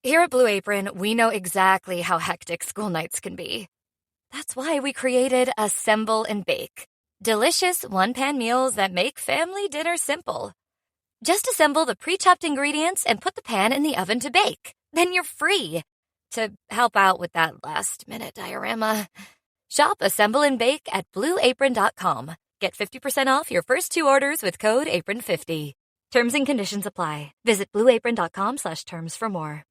Here at Blue Apron, we know exactly how hectic school nights can be. That's why we created Assemble and Bake. Delicious one-pan meals that make family dinner simple. Just assemble the pre-chopped ingredients and put the pan in the oven to bake. Then you're free to help out with that last-minute diorama. Shop Assemble and Bake at BlueApron.com. Get 50% off your first 2 orders with code APRON50. Terms and conditions apply. Visit BlueApron.com/terms for more.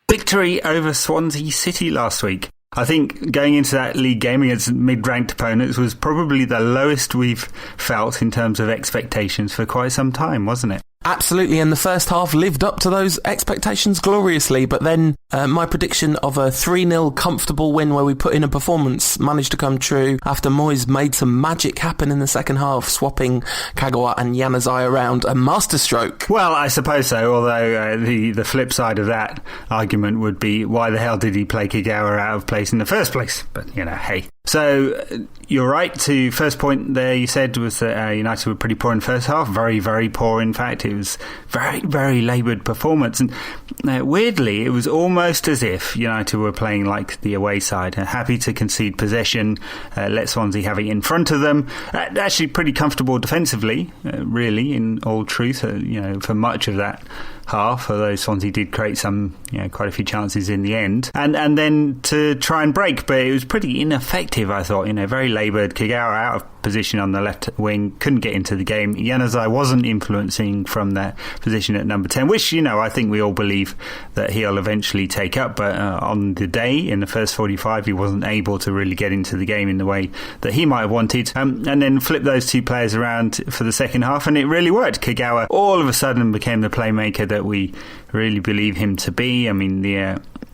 Victory over Swansea City last week. I think going into that league game against mid-ranked opponents was probably the lowest we've felt in terms of expectations for quite some time, wasn't it? Absolutely, and the first half lived up to those expectations gloriously, but then my prediction of a 3-0 comfortable win where we put in a performance managed to come true after Moyes made some magic happen in the second half, swapping Kagawa and Janzaj around, a masterstroke. Well, I suppose so, although the flip side of that argument would be, why the hell did he play Kagawa out of place in the first place? But, hey. So, you're right, to first point there you said was that United were pretty poor in the first half, very, very poor in fact. It was very, very laboured performance, and weirdly it was almost as if United were playing like the away side, happy to concede possession, let Swansea have it in front of them, actually pretty comfortable defensively, really, in all truth, for much of that half, although Swansea did create some, quite a few chances in the end, and then to try and break, but it was pretty ineffective, I thought, very laboured. Kagawa out of position on the left wing, couldn't get into the game. Janzaj wasn't influencing from that position at number 10, which, I think we all believe that he'll eventually take up, but on the day, in the first 45, he wasn't able to really get into the game in the way that he might have wanted, and then flip those two players around for the second half, and it really worked. Kagawa all of a sudden became the playmaker that we really believe him to be. I mean,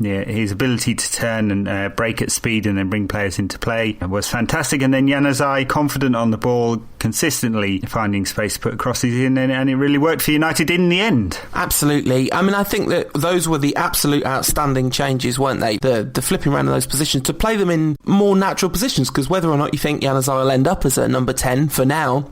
his ability to turn and break at speed and then bring players into play was fantastic. And then Janzaj, confident on the ball, consistently finding space to put crosses in, and it really worked for United in the end. Absolutely. I mean, I think that those were the absolute outstanding changes, weren't they? The flipping around of those positions to play them in more natural positions, because whether or not you think Janzaj will end up as a number 10 for now,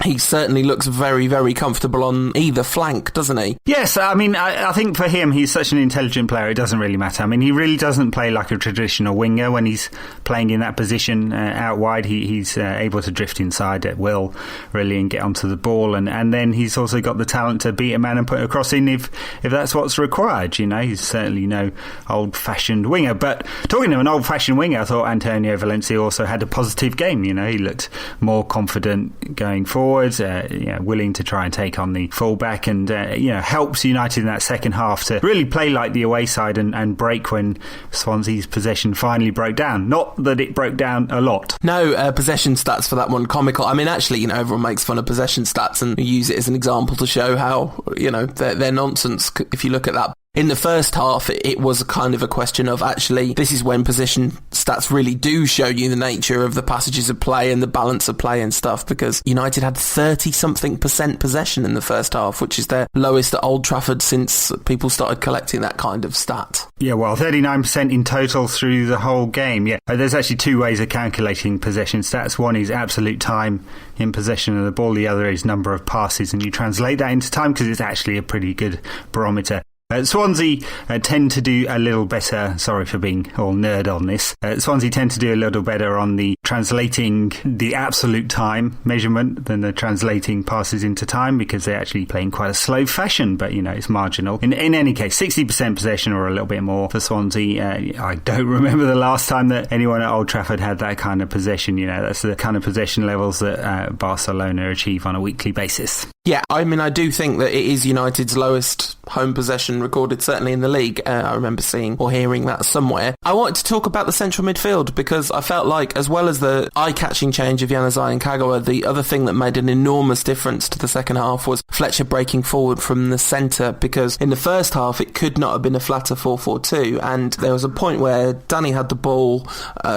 he certainly looks very, very comfortable on either flank, doesn't he? Yes, I mean, I think for him, he's such an intelligent player, it doesn't really matter. I mean, he really doesn't play like a traditional winger when he's playing in that position out wide. He's able to drift inside at will, really, and get onto the ball. And then he's also got the talent to beat a man and put a cross in if that's what's required. He's certainly no old-fashioned winger. But talking of an old-fashioned winger, I thought Antonio Valencia also had a positive game. He looked more confident going forward. Willing to try and take on the fullback, and helps United in that second half to really play like the away side and break when Swansea's possession finally broke down. Not that it broke down a lot. No, possession stats for that one, comical. I mean, actually, everyone makes fun of possession stats and use it as an example to show how, they're nonsense if you look at that. In the first half, it was kind of a question of, actually, this is when possession stats really do show you the nature of the passages of play and the balance of play and stuff, because United had 30-something% possession in the first half, which is their lowest at Old Trafford since people started collecting that kind of stat. Yeah, well, 39% in total through the whole game. Yeah, there's actually two ways of calculating possession stats. One is absolute time in possession of the ball, the other is number of passes, and you translate that into time because it's actually a pretty good barometer. Swansea tend to do a little better, sorry for being all nerd on this, Swansea tend to do a little better on the translating the absolute time measurement than the translating passes into time, because they're actually playing quite a slow fashion, but it's marginal. In any case, 60% possession or a little bit more for Swansea. I don't remember the last time that anyone at Old Trafford had that kind of possession. That's the kind of possession levels that Barcelona achieve on a weekly basis. Yeah, I mean, I do think that it is United's lowest home possession been recorded, certainly in the league. I remember seeing or hearing that somewhere. I wanted to talk about the central midfield because I felt like, as well as the eye-catching change of Januzaj and Kagawa, the other thing that made an enormous difference to the second half was Fletcher breaking forward from the centre, because in the first half it could not have been a flatter 4-4-2, and there was a point where Danny had the ball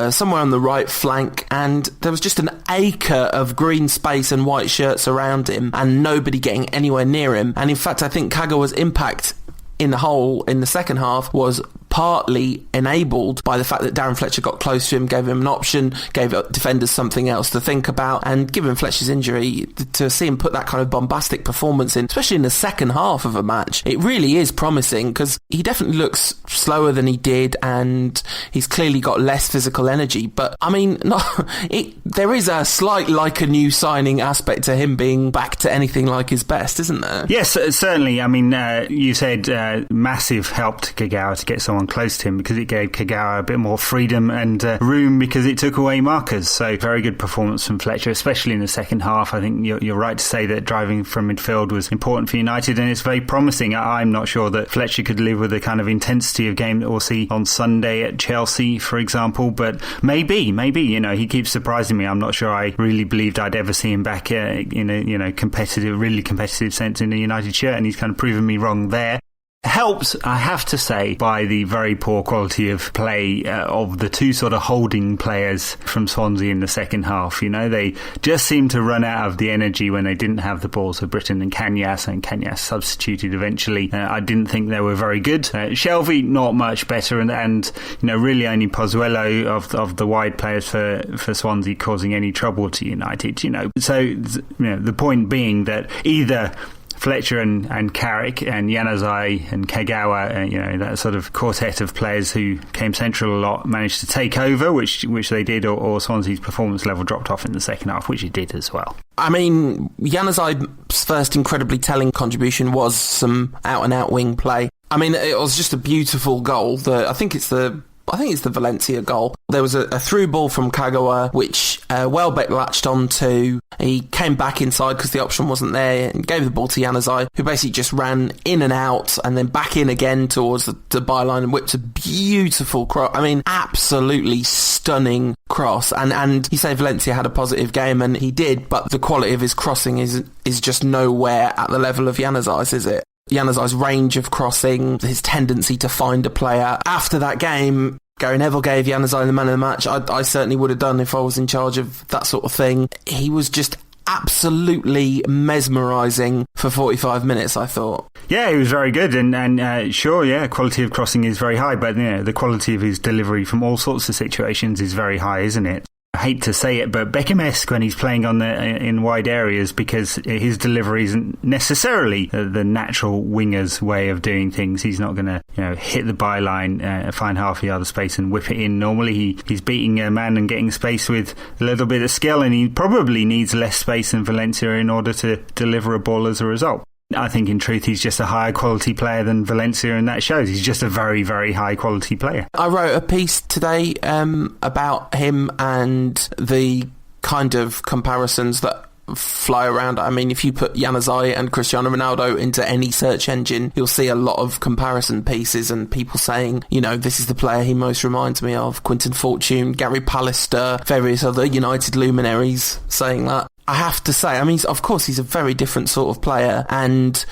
somewhere on the right flank, and there was just an acre of green space and white shirts around him and nobody getting anywhere near him. And in fact, I think Kagawa's impact in the second half was partly enabled by the fact that Darren Fletcher got close to him, gave him an option, gave defenders something else to think about, and given Fletcher's injury, to see him put that kind of bombastic performance in, especially in the second half of a match, it really is promising, because he definitely looks slower than he did and he's clearly got less physical energy, but I mean, there is a slight like a new signing aspect to him being back to anything like his best, isn't there? Yes, certainly. I mean, you said massive help to Kagawa to get someone close to him, because it gave Kagawa a bit more freedom and room, because it took away markers. So very good performance from Fletcher, especially in the second half. I think you're right to say that driving from midfield was important for United, and it's very promising. I'm not sure that Fletcher could live with the kind of intensity of game that we'll see on Sunday at Chelsea, for example, but maybe, he keeps surprising me. I'm not sure I really believed I'd ever see him back in a really competitive sense in a United shirt, and he's kind of proven me wrong there. Helped, I have to say, by the very poor quality of play of the two sort of holding players from Swansea in the second half. They just seemed to run out of the energy when they didn't have the ball. So Britton and Kanyas substituted eventually. I didn't think they were very good. Shelvey, not much better, and really only Pozuelo of the wide players for Swansea causing any trouble to United. So the point being that either Fletcher and Carrick and Januzaj and Kagawa, that sort of quartet of players who came central a lot, managed to take over, which they did, or Swansea's performance level dropped off in the second half, which it did as well. I mean, Januzaj's first incredibly telling contribution was some out-and-out wing play. I mean, it was just a beautiful goal. I think it's the Valencia goal. There was a through ball from Kagawa, which Welbeck latched onto. He came back inside because the option wasn't there and gave the ball to Januzaj, who basically just ran in and out and then back in again towards the byline and whipped a beautiful cross. I mean, absolutely stunning cross. And you say Valencia had a positive game, and he did, but the quality of his crossing is just nowhere at the level of Januzaj's, is it? Januzaj's range of crossing, his tendency to find a player. After that game, Gary Neville gave Januzaj the man of the match. I certainly would have done if I was in charge of that sort of thing. He was just absolutely mesmerising for 45 minutes, I thought. Yeah, he was very good, and sure, yeah, quality of crossing is very high, but the quality of his delivery from all sorts of situations is very high, isn't it? I hate to say it, but Beckham-esque when he's playing in wide areas, because his delivery isn't necessarily the natural winger's way of doing things. He's not going to hit the byline, find half a yard of space and whip it in. Normally he's beating a man and getting space with a little bit of skill, and he probably needs less space than Valencia in order to deliver a ball as a result. I think in truth he's just a higher quality player than Valencia, and that shows. He's just a very, very high quality player. I wrote a piece today about him and the kind of comparisons that fly around. I mean, if you put Januzaj and Cristiano Ronaldo into any search engine, you'll see a lot of comparison pieces and people saying, this is the player he most reminds me of. Quinton Fortune, Gary Pallister, various other United luminaries saying that. I have to say, I mean, of course, he's a very different sort of player, and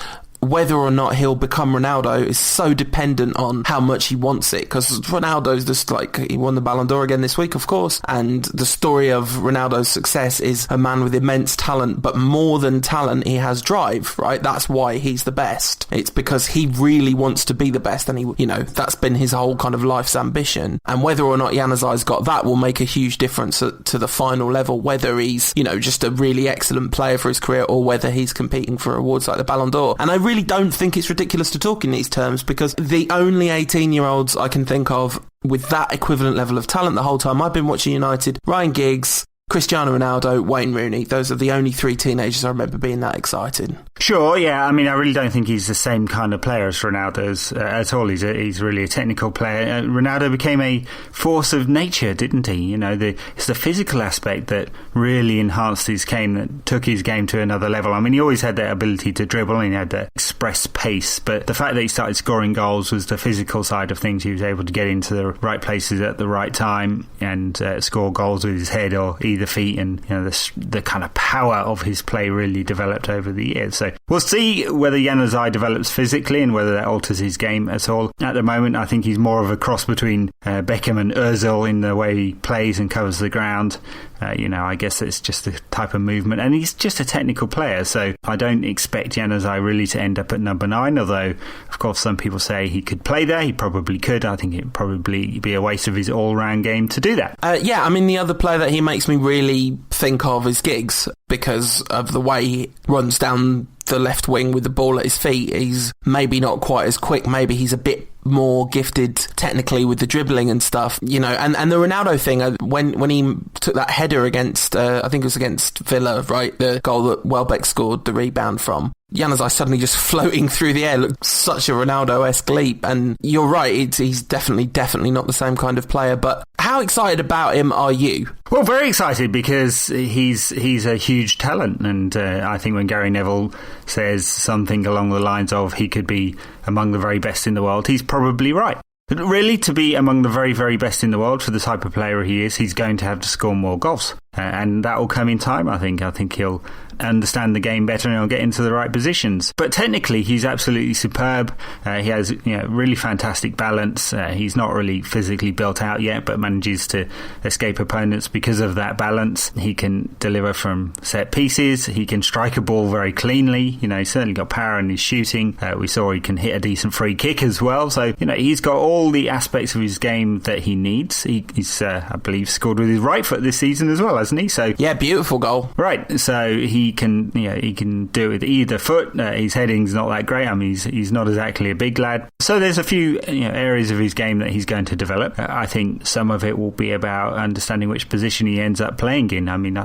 whether or not he'll become Ronaldo is so dependent on how much he wants it, because Ronaldo's just he won the Ballon d'Or again this week, of course, and the story of Ronaldo's success is a man with immense talent, but more than talent, he has drive, right? That's why he's the best. It's because he really wants to be the best, and that's been his whole kind of life's ambition, and whether or not Januzaj's got that will make a huge difference to the final level, whether he's, just a really excellent player for his career, or whether he's competing for awards like the Ballon d'Or. And I really don't think it's ridiculous to talk in these terms, because the only 18-year-olds I can think of with that equivalent level of talent the whole time I've been watching United: Ryan Giggs, Cristiano Ronaldo, Wayne Rooney. Those are the only three teenagers I remember being that excited. Sure, yeah. I mean, I really don't think he's the same kind of player as Ronaldo's at all. He's really a technical player. Ronaldo became a force of nature, didn't he? You know, it's the physical aspect that really enhanced his game, that took his game to another level. I mean, he always had that ability to dribble and he had that express pace, but the fact that he started scoring goals was the physical side of things. He was able to get into the right places at the right time and score goals with his head or either feet, and you know the kind of power of his play really developed over the years. So we'll see whether Januzaj develops physically and whether that alters his game at all. At the moment, I think he's more of a cross between Beckham and Ozil in the way he plays and covers the ground. I guess it's just the type of movement, and he's just a technical player, so I don't expect Januzaj really to end up at number 9, although of course some people say he could play there. He probably could. I think it'd probably be a waste of his all-round game to do that. I mean, the other player that he makes me really think of is Giggs, because of the way he runs down the left wing with the ball at his feet. He's maybe not quite as quick, maybe he's a bit more gifted technically with the dribbling and stuff, and the Ronaldo thing, when he took that header against I think it was against Villa, right, the goal that Welbeck scored the rebound from, Januzaj suddenly just floating through the air looked such a Ronaldo-esque leap. And you're right, he's definitely not the same kind of player. But how excited about him are you? Well, very excited, because he's a huge talent, and I think when Gary Neville says something along the lines of he could be among the very best in the world, he's probably right. But really, to be among the very, very best in the world for the type of player he is, he's going to have to score more goals. And that will come in time, I think. I think he'll understand the game better and he'll get into the right positions. But technically, he's absolutely superb. He has really fantastic balance. He's not really physically built out yet, but manages to escape opponents because of that balance. He can deliver from set pieces. He can strike a ball very cleanly. He's certainly got power in his shooting. We saw he can hit a decent free kick as well. So, he's got all the aspects of his game that he needs. He's, I believe, scored with his right foot this season as well, hasn't he? So yeah, beautiful goal. Right. So he can do it with either foot. His heading's not that great. I mean, he's not exactly a big lad. So there's a few areas of his game that he's going to develop. I think some of it will be about understanding which position he ends up playing in. I mean,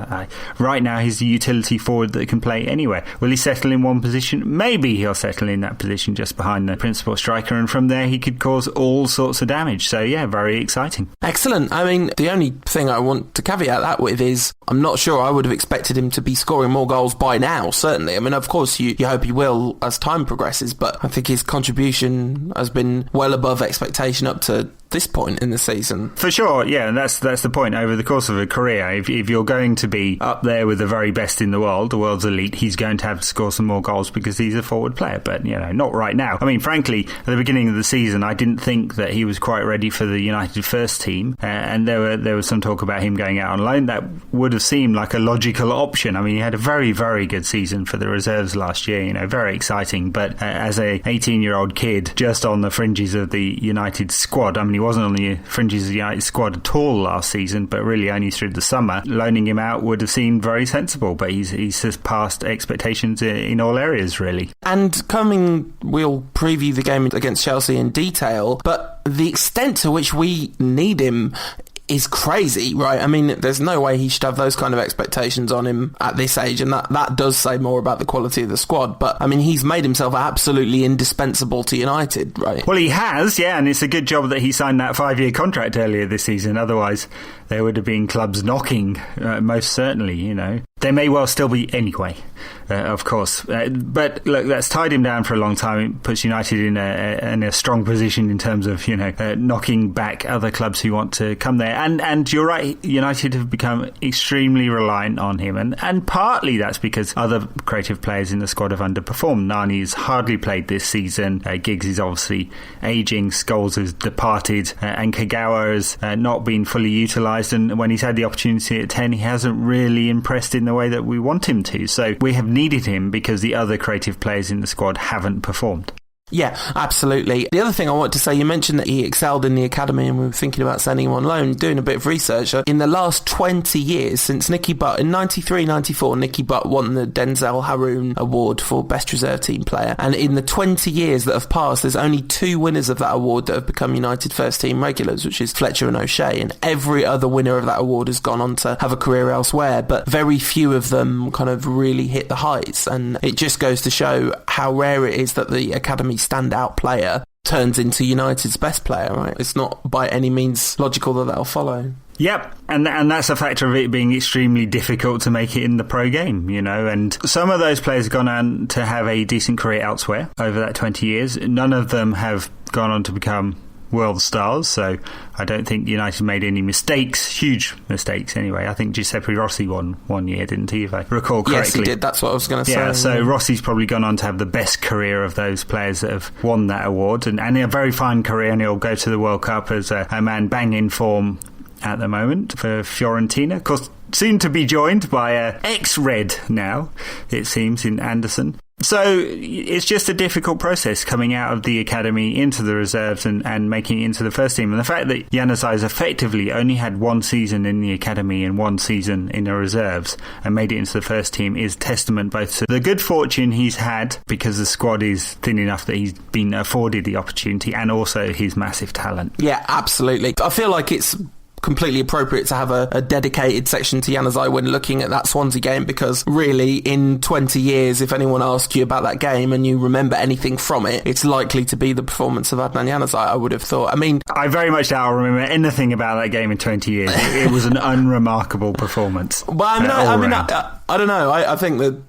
right now he's the utility forward that can play anywhere. Will he settle in one position? Maybe he'll settle in that position just behind the principal striker, and from there he could cause all sorts of damage. So yeah, very exciting. Excellent. I mean, the only thing I want to caveat that with is I'm not sure I would have expected him to be scoring more goals by now, certainly. I mean, of course, you hope he will as time progresses, but I think his contribution has been well above expectation up to this point in the season. For sure, yeah, and that's the point. Over the course of a career, if you're going to be up there with the very best in the world's elite, he's going to have to score some more goals because he's a forward player, but, not right now. I mean, frankly, at the beginning of the season, I didn't think that he was quite ready for the United first team, and there was some talk about him going out on loan. That would have seemed like a logical option. I mean, he had a very, very good season for the reserves last year, very exciting, but as a 18-year-old kid, just on the fringes of the United squad, I mean, he wasn't on the fringes of the United squad at all last season, but really only through the summer. Loaning him out would have seemed very sensible, but he's surpassed expectations in all areas, really. And we'll preview the game against Chelsea in detail, but the extent to which we need him is crazy, right? I mean, there's no way he should have those kind of expectations on him at this age, and that does say more about the quality of the squad. But, I mean, he's made himself absolutely indispensable to United, right? Well, he has, yeah, and it's a good job that he signed that 5-year contract earlier this season. Otherwise, there would have been clubs knocking, most certainly, There may well still be anyway, of course. But, look, that's tied him down for a long time. It puts United in a strong position in terms of, knocking back other clubs who want to come there. And you're right, United have become extremely reliant on him. And partly that's because other creative players in the squad have underperformed. Nani's hardly played this season. Giggs is obviously ageing. Scholes has departed. And Kagawa has not been fully utilised. And when he's had the opportunity at 10, he hasn't really impressed in the way that we want him to. So we have needed him because the other creative players in the squad haven't performed. Yeah, absolutely. The other thing I want to say, you mentioned that he excelled in the academy and we were thinking about sending him on loan, doing a bit of research. In the last 20 years, since Nicky Butt, in 93-94, Nicky Butt won the Denzel Haroun Award for Best Reserve Team Player. And in the 20 years that have passed, there's only 2 winners of that award that have become United first team regulars, which is Fletcher and O'Shea. And every other winner of that award has gone on to have a career elsewhere, but very few of them kind of really hit the heights. And it just goes to show how rare it is that the academy standout player turns into United's best player, right? It's not by any means logical that they'll follow. Yep, and that's a factor of it being extremely difficult to make it in the pro game, you know, and some of those players have gone on to have a decent career elsewhere over that 20 years. None of them have gone on to become world stars, so I don't think United made any mistakes, huge mistakes anyway. I think Giuseppe Rossi won one year, didn't he, if I recall correctly? Yes, he did, that's what I was going to say. Yeah, so Rossi's probably gone on to have the best career of those players that have won that award, and a very fine career, and he'll go to the World Cup as a man bang in form at the moment for Fiorentina. Of course, soon to be joined by ex-Red now, it seems, in Anderson. So it's just a difficult process coming out of the academy into the reserves and making it into the first team. And the fact that Janzaj effectively only had 1 season in the academy and 1 season in the reserves and made it into the first team is testament both to the good fortune he's had, because the squad is thin enough that he's been afforded the opportunity, and also his massive talent. Yeah, absolutely. I feel like it's completely appropriate to have a dedicated section to Janzaj when looking at that Swansea game, because really in 20 years, if anyone asked you about that game and you remember anything from it, it's likely to be the performance of Adnan Janzaj, I would have thought. I mean, I very much doubt I remember anything about that game in 20 years. It was an unremarkable performance. But I don't know. I think that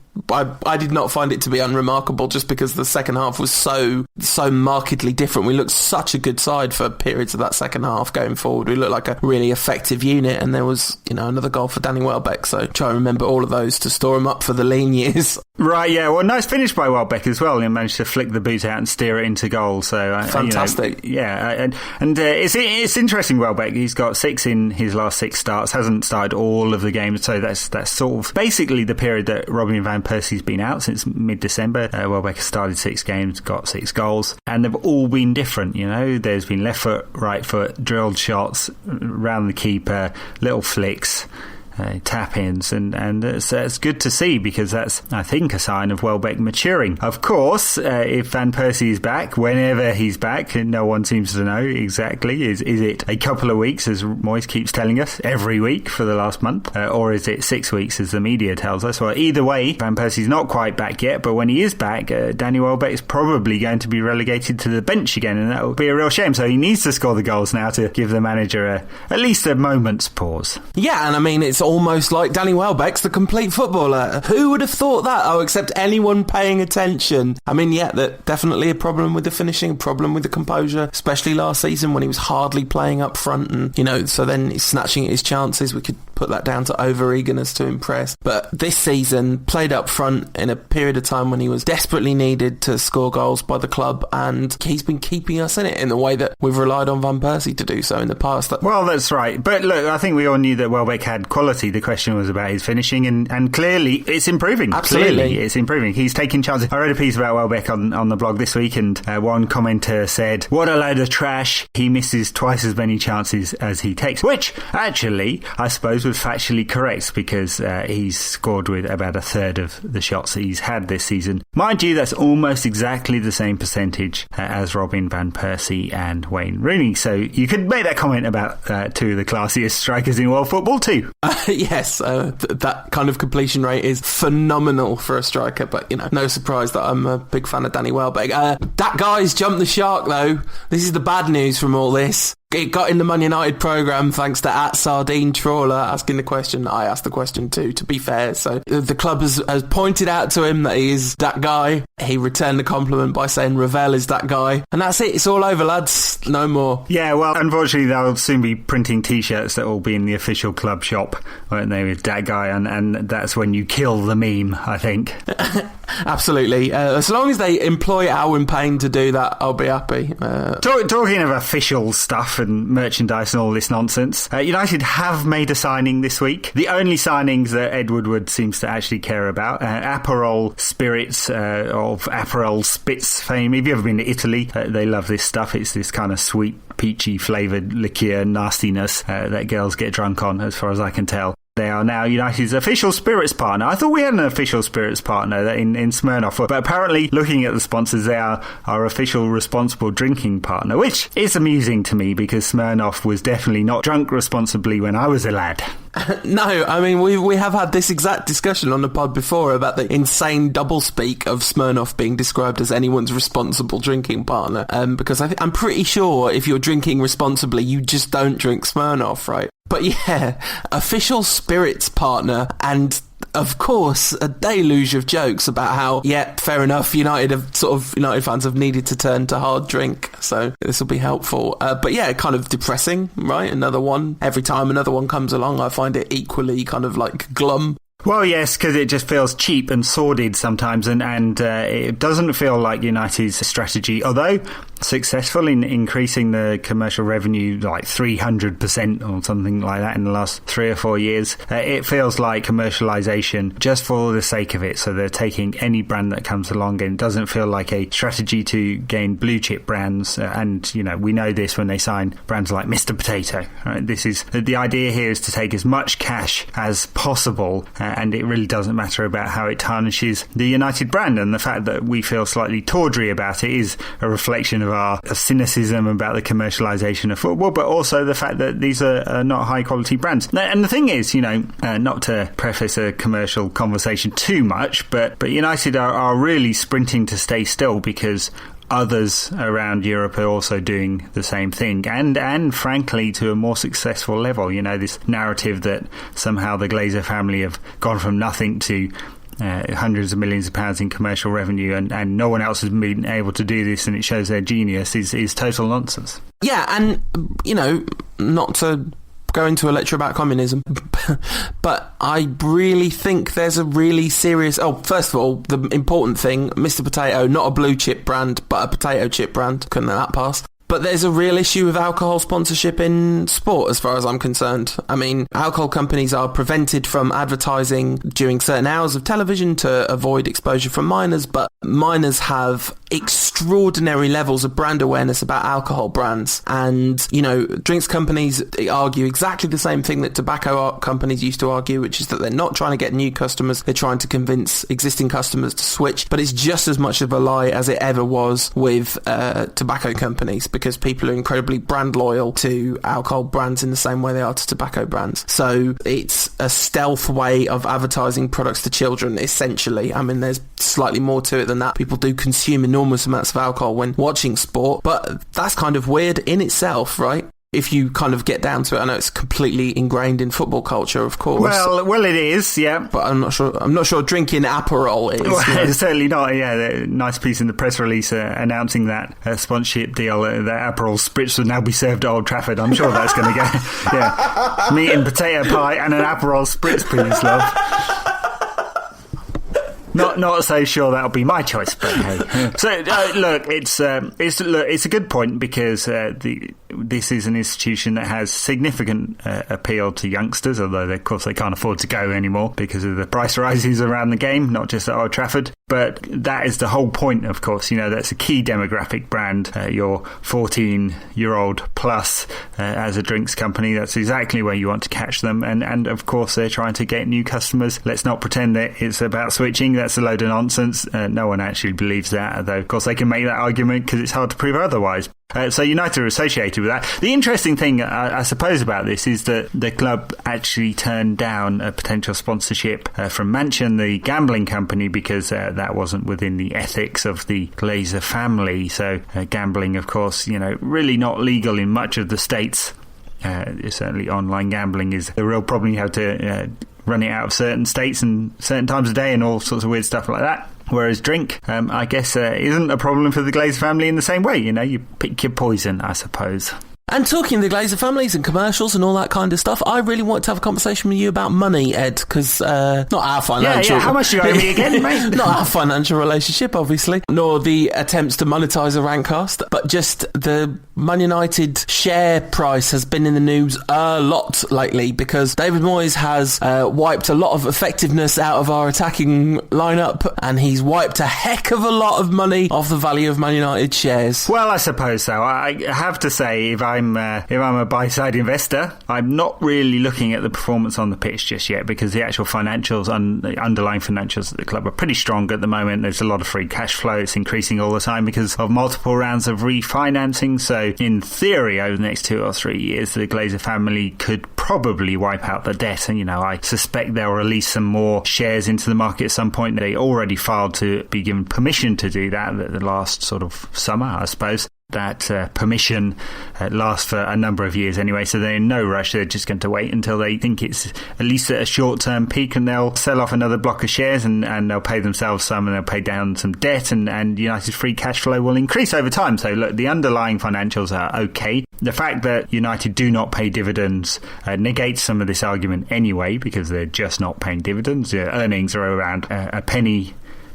I did not find it to be unremarkable, just because the second half was so markedly different. We looked such a good side for periods of that second half going forward. We looked like a really effective unit, and there was, another goal for Danny Welbeck, so try and remember all of those to store him up for the lean years. Right, yeah. Well, nice finish by Welbeck as well. He managed to flick the boot out and steer it into goal. So fantastic. And it's interesting. Welbeck, he's got 6 in his last 6 starts. Hasn't started all of the games, so that's sort of basically the period that Robin van Persie's been out since mid-December. Welbeck has started 6 games, got 6 goals, and they've all been different. There's been left foot, right foot, drilled shots round the keeper, little flicks, tap-ins, and it's good to see, because that's, I think, a sign of Welbeck maturing. Of course, if Van Persie is back, whenever he's back, no one seems to know exactly, is it a couple of weeks, as Moyes keeps telling us every week for the last month, or is it 6 weeks, as the media tells us? Well, either way, Van Persie's not quite back yet, but when he is back, Danny Welbeck is probably going to be relegated to the bench again, and that will be a real shame. So he needs to score the goals now to give the manager at least a moment's pause. Yeah, and I mean, it's almost like Danny Welbeck's the complete footballer. Who would have thought that? Oh, except anyone paying attention. I mean, yeah, that definitely a problem with the finishing, problem with the composure, especially last season when he was hardly playing up front, and so then he's snatching at his chances. We could put that down to over-eagerness to impress. But this season, played up front in a period of time when he was desperately needed to score goals by the club, and he's been keeping us in it in the way that we've relied on Van Persie to do so in the past. Well, that's right. But look, I think we all knew that Welbeck had quality. The question was about his finishing, and clearly it's improving. Absolutely. Clearly it's improving. He's taking chances. I read a piece about Welbeck on the blog this week, and one commenter said, "What a load of trash. He misses twice as many chances as he takes," which actually I suppose was factually correct, because he's scored with about a third of the shots that he's had this season. Mind you, that's almost exactly the same percentage as Robin van Persie and Wayne Rooney. So you could make that comment about 2 of the classiest strikers in world football too. Yes, that kind of completion rate is phenomenal for a striker, but no surprise that I'm a big fan of Danny Welbeck. That guy's jumped the shark though. This is the bad news from all this. It got in the Man United programme thanks to @Sardine Trawler asking the question. I asked the question too, to be fair. So the club has pointed out to him that he is that guy. He returned the compliment by saying Ravel is that guy. And that's it. It's all over, lads. No more. Yeah, well, unfortunately, they'll soon be printing T-shirts that will be in the official club shop, won't they, with that guy? And that's when you kill the meme, I think. Absolutely. As long as they employ Alwyn Payne to do that, I'll be happy. Talking of official stuff, staff and merchandise and all this nonsense. United have made a signing this week. The only signings that Ed Woodward seems to actually care about. Aperol Spirits of Aperol Spitz fame. Have you ever been to Italy? They love this stuff. It's this kind of sweet, peachy flavoured liqueur nastiness that girls get drunk on, as far as I can tell. They are now United's official spirits partner. I thought we had an official spirits partner in Smirnoff, but apparently, looking at the sponsors, they are our official responsible drinking partner, which is amusing to me because Smirnoff was definitely not drunk responsibly when I was a lad. No, I mean, we have had this exact discussion on the pod before about the insane doublespeak of Smirnoff being described as anyone's responsible drinking partner, because I'm pretty sure if you're drinking responsibly, you just don't drink Smirnoff, right? But yeah, official spirits partner, and of course a deluge of jokes about how, yeah, fair enough, United fans have needed to turn to hard drink, so this will be helpful. But yeah, kind of depressing, right? Another one. Every time another one comes along, I find it equally kind of like glum. Well, yes, because it just feels cheap and sordid sometimes, and it doesn't feel like United's strategy, although successful in increasing the commercial revenue like 300% or something like that in the last 3 or 4 years. It feels like commercialisation just for the sake of it, so they're taking any brand that comes along, and it doesn't feel like a strategy to gain blue chip brands, and we know this when they sign brands like Mr. Potato, right? This is the idea here, is to take as much cash as possible, and it really doesn't matter about how it tarnishes the United brand. And the fact that we feel slightly tawdry about it is a reflection of our cynicism about the commercialisation of football, but also the fact that these are not high quality brands. And the thing is, not to preface a commercial conversation too much, but United are really sprinting to stay still because others around Europe are also doing the same thing, and frankly to a more successful level. This narrative that somehow the Glazer family have gone from nothing to hundreds of millions of pounds in commercial revenue, and no one else has been able to do this, and it shows their genius, is total nonsense. Yeah, and not to go into a lecture about communism, but I really think there's a really serious... Oh, first of all, the important thing, Mr. Potato, not a blue chip brand, but a potato chip brand. Couldn't let that pass. But there's a real issue with alcohol sponsorship in sport, as far as I'm concerned. I mean, alcohol companies are prevented from advertising during certain hours of television to avoid exposure from minors, but minors have extraordinary levels of brand awareness about alcohol brands. And, drinks companies argue exactly the same thing that tobacco companies used to argue, which is that they're not trying to get new customers, they're trying to convince existing customers to switch. But it's just as much of a lie as it ever was with tobacco companies, because people are incredibly brand loyal to alcohol brands in the same way they are to tobacco brands. So it's a stealth way of advertising products to children, essentially. I mean, there's slightly more to it than that. People do consume enormous amounts of alcohol when watching sport, but that's kind of weird in itself, right? If you kind of get down to it. I know it's completely ingrained in football culture, of course. Well, it is, yeah. But I'm not sure drinking Aperol is. Well, it's certainly not, yeah. Nice piece in the press release announcing that sponsorship deal, that Aperol Spritz would now be served at Old Trafford. I'm sure that's going to go, yeah. Meat and potato pie and an Aperol Spritz, please, love. Not so sure that'll be my choice, but hey. So look, it's a good point, because this is an institution that has significant appeal to youngsters, although of course they can't afford to go anymore because of the price rises around the game, not just at Old Trafford. But that is the whole point, of course. That's a key demographic brand. Your 14-year-old plus as a drinks company, that's exactly where you want to catch them. And of course, they're trying to get new customers. Let's not pretend that it's about switching. That's a load of nonsense. No one actually believes that, though of course they can make that argument because it's hard to prove otherwise. So United are associated with that. The interesting thing, I suppose, about this is that the club actually turned down a potential sponsorship from Mansion, the gambling company, because that wasn't within the ethics of the Glazer family. So gambling, of course, really not legal in much of the states. Certainly online gambling is a real problem. You have to run it out of certain states and certain times of day and all sorts of weird stuff like that. Whereas drink, I guess, isn't a problem for the Glazer family in the same way. You pick your poison, I suppose. And talking the Glazer families and commercials and all that kind of stuff, I really want to have a conversation with you about money, Ed, because not our financial... Yeah, how much do you owe me again, mate? Not our financial relationship, obviously, nor the attempts to monetise a Rantcast, but just the Man United share price has been in the news a lot lately because David Moyes has wiped a lot of effectiveness out of our attacking lineup, and he's wiped a heck of a lot of money off the value of Man United shares. Well, I suppose so. I have to say, if I'm a buy-side investor, I'm not really looking at the performance on the pitch just yet, because the actual financials, the underlying financials at the club are pretty strong at the moment. There's a lot of free cash flow. It's increasing all the time because of multiple rounds of refinancing. So in theory, over the next 2 or 3 years, the Glazer family could probably wipe out the debt. And, I suspect they'll release some more shares into the market at some point. They already filed to be given permission to do that the last sort of summer, I suppose. That permission lasts for a number of years anyway, so they're in no rush. They're just going to wait until they think it's at least at a short-term peak, and they'll sell off another block of shares, and they'll pay themselves some, and they'll pay down some debt, and United's free cash flow will increase over time. So look, the underlying financials are okay. The fact that United do not pay dividends negates some of this argument anyway, because they're just not paying dividends. Their earnings are around a penny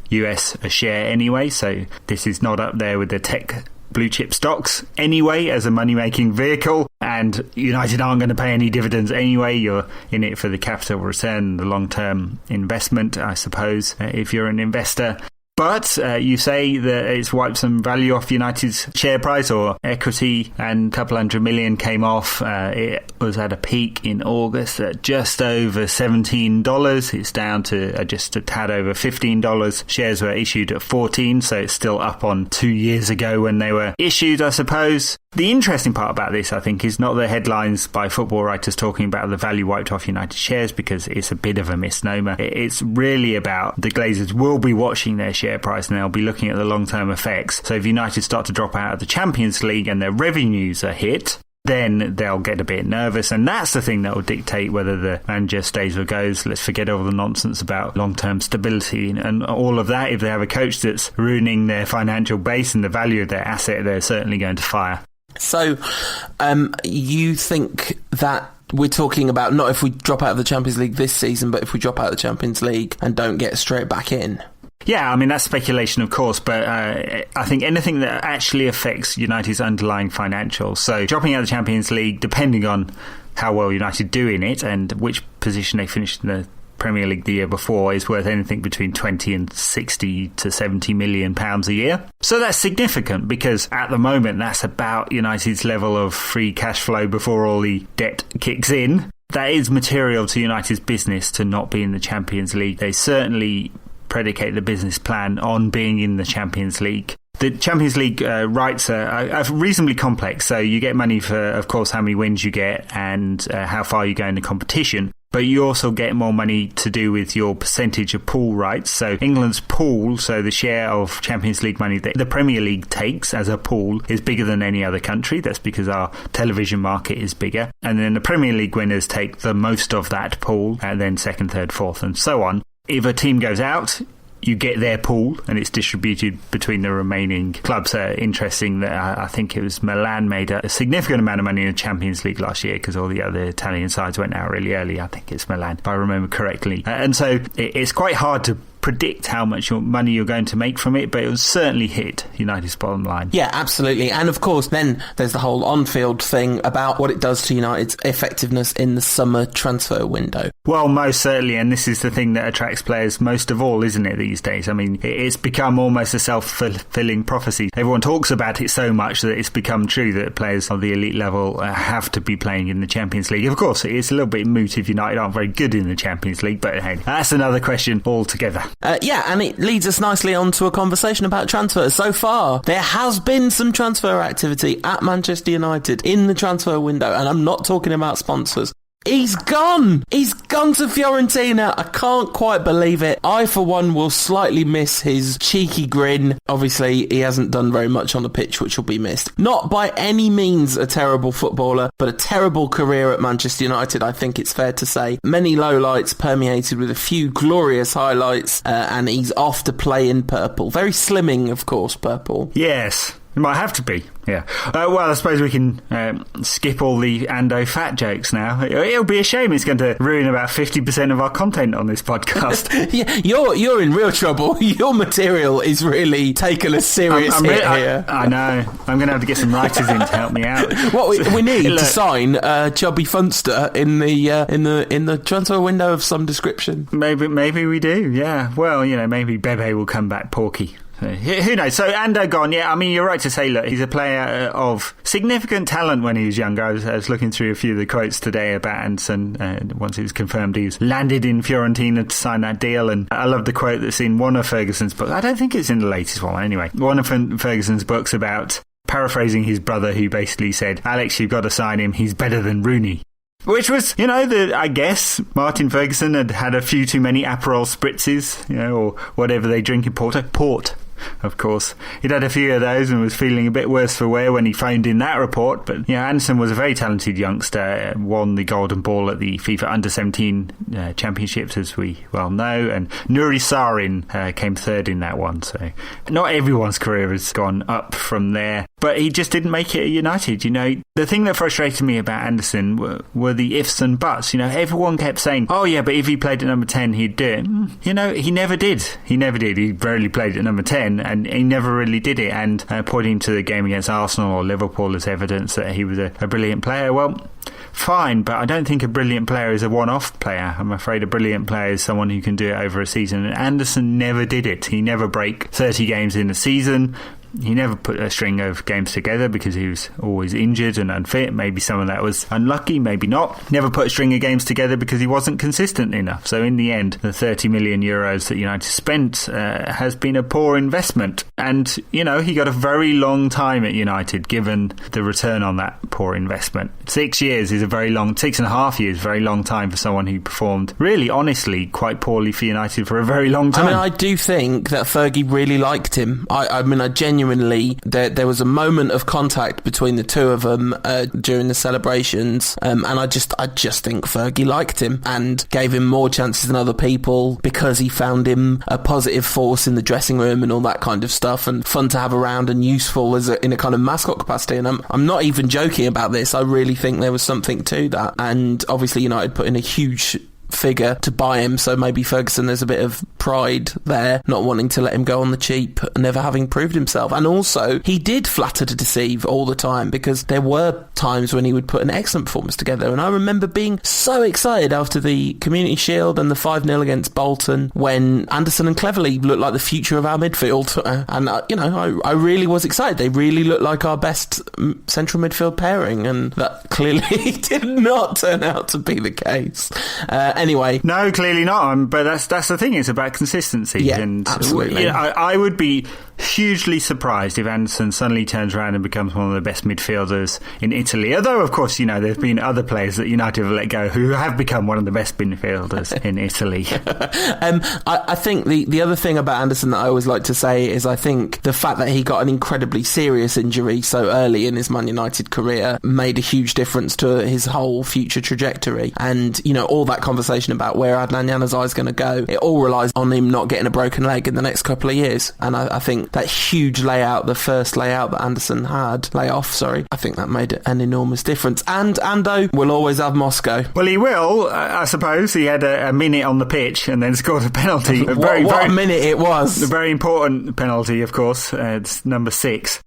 US a share anyway, so this is not up there with the tech blue chip stocks anyway as a money-making vehicle, and United aren't going to pay any dividends anyway. You're in it for the capital return, the long-term investment, I suppose, if you're an investor. But you say that it's wiped some value off United's share price or equity, and a couple $100 million came off. It was at a peak in August at just over $17. It's down to just a tad over $15. Shares were issued at $14, so it's still up on 2 years ago when they were issued, I suppose. The interesting part about this, I think, is not the headlines by football writers talking about the value wiped off United shares, because it's a bit of a misnomer. It's really about the Glazers will be watching their share price, and they'll be looking at the long-term effects. So if United start to drop out of the Champions League and their revenues are hit, then they'll get a bit nervous, and that's the thing that will dictate whether the manager stays or goes. Let's forget all the nonsense about long-term stability and all of that. If they have a coach that's ruining their financial base and the value of their asset, they're certainly going to fire. So, you think that we're talking about not if we drop out of the Champions League this season, but if we drop out of the Champions League and don't get straight back in? Yeah, I mean, that's speculation, of course, but I think anything that actually affects United's underlying financials, so dropping out of the Champions League, depending on how well United do in it and which position they finished in the Premier League the year before, is worth anything between 20 and 60 to 70 million pounds a year. So that's significant, because at the moment that's about United's level of free cash flow before all the debt kicks in. That is material to United's business to not be in the Champions League. They certainly predicate the business plan on being in the Champions League. The Champions League rights are reasonably complex, so you get money for, of course, how many wins you get and how far you go in the competition. But you also get more money to do with your percentage of pool rights. So England's pool, so the share of Champions League money that the Premier League takes as a pool, is bigger than any other country. That's because our television market is bigger. And then the Premier League winners take the most of that pool, and then second, third, fourth, and so on. If a team goes out, you get their pool, and it's distributed between the remaining clubs. Interesting that I think it was Milan made a significant amount of money in the Champions League last year, because all the other Italian sides went out really early. I think it's Milan, if I remember correctly. And so it's quite hard to predict how much money you're going to make from it, but it will certainly hit United's bottom line. Yeah, absolutely. And of course, then there's the whole on-field thing about what it does to United's effectiveness in the summer transfer window. Well, most certainly, and this is the thing that attracts players most of all, isn't it, these days? I mean, it's become almost a self-fulfilling prophecy. Everyone talks about it so much that it's become true that players of the elite level have to be playing in the Champions League. Of course, it's a little bit moot if United aren't very good in the Champions League, but hey, that's another question altogether. Yeah, and it leads us nicely on to a conversation about transfers. So far, there has been some transfer activity at Manchester United in the transfer window, and I'm not talking about sponsors. He's gone! He's gone to Fiorentina. I can't quite believe it. I, for one, will slightly miss his cheeky grin. Obviously, he hasn't done very much on the pitch, which will be missed. Not by any means a terrible footballer, but a terrible career at Manchester United, I think it's fair to say. Many lowlights permeated with a few glorious highlights, and he's off to play in purple. Very slimming, of course, purple. Yes. It might have to be. Yeah. Well, I suppose we can skip all the Ando fat jokes now. It'll be a shame. It's going to ruin about 50% of our content on this podcast. Yeah, you're in real trouble. Your material is really taking a serious hit here. I know. I'm going to have to get some writers in to help me out. What we need to sign Chubby Funster in the transfer window of some description. Maybe we do. Yeah. Well, maybe Bebe will come back porky. Who knows? So Ando gone, yeah, I mean, you're right to say, look, he's a player of significant talent when he was younger. I was looking through a few of the quotes today about Anderson. Once it was confirmed he was landed in Fiorentina to sign that deal, and I love the quote that's in one of Ferguson's books. I don't think it's in the latest one anyway. One of Ferguson's books about paraphrasing his brother, who basically said, Alex, you've got to sign him, he's better than Rooney. Which was, I guess Martin Ferguson had a few too many Aperol spritzes, or whatever they drink in Porto. Port, of course. He'd had a few of those and was feeling a bit worse for wear when he phoned in that report. But, Anderson was a very talented youngster, won the Golden Ball at the FIFA Under-17 Championships, as we well know, and Nuri Sarin came third in that one. So not everyone's career has gone up from there. But he just didn't make it at United. The thing that frustrated me about Anderson were the ifs and buts. Everyone kept saying, oh yeah, but if he played at number 10, he'd do it. He never did. He rarely played at number 10, and he never really did it. And pointing to the game against Arsenal or Liverpool as evidence that he was a brilliant player, well, fine, but I don't think a brilliant player is a one-off player. I'm afraid a brilliant player is someone who can do it over a season. And Anderson never did it. He never broke 30 games in a season. He never put a string of games together because he was always injured and unfit. Maybe some of that was unlucky, maybe not. Never put a string of games together because he wasn't consistent enough. So in the end, the 30 million euros that United spent has been a poor investment. And, he got a very long time at United given the return on that poor investment. 6 years is 6.5 years, very long time for someone who performed really, honestly, quite poorly for United for a very long time. I do think that Fergie really liked him. I genuinely, there was a moment of contact between the two of them during the celebrations, and I just think Fergie liked him and gave him more chances than other people because he found him a positive force in the dressing room and all that kind of stuff, and fun to have around and useful in a kind of mascot capacity. And I'm not even joking about this. I really think there was something to that, and obviously United put in a huge figure to buy him, so maybe Ferguson, there's a bit of pride there, not wanting to let him go on the cheap, never having proved himself. And also, he did flatter to deceive all the time, because there were times when he would put an excellent performance together, and I remember being so excited after the Community Shield and the 5-0 against Bolton when Anderson and Cleverley looked like the future of our midfield, and I really was excited. They really looked like our best central midfield pairing, and that clearly did not turn out to be the case. Anyway, no, clearly not. But that's the thing. It's about consistency. Yeah, and absolutely. I would be hugely surprised if Anderson suddenly turns around and becomes one of the best midfielders in Italy. Although, of course, there's been other players that United have let go who have become one of the best midfielders in Italy. I think the other thing about Anderson that I always like to say is I think the fact that he got an incredibly serious injury so early in his Man United career made a huge difference to his whole future trajectory. And, all that conversation about where Adnan Janzaj is going to go, it all relies on him not getting a broken leg in the next couple of years. And I think that huge the first layout that Anderson had, I think that made an enormous difference. And Ando will always have Moscow. Well, he will, I suppose. He had a minute on the pitch and then scored a penalty. What a minute it was. A very important penalty, of course. It's number 6.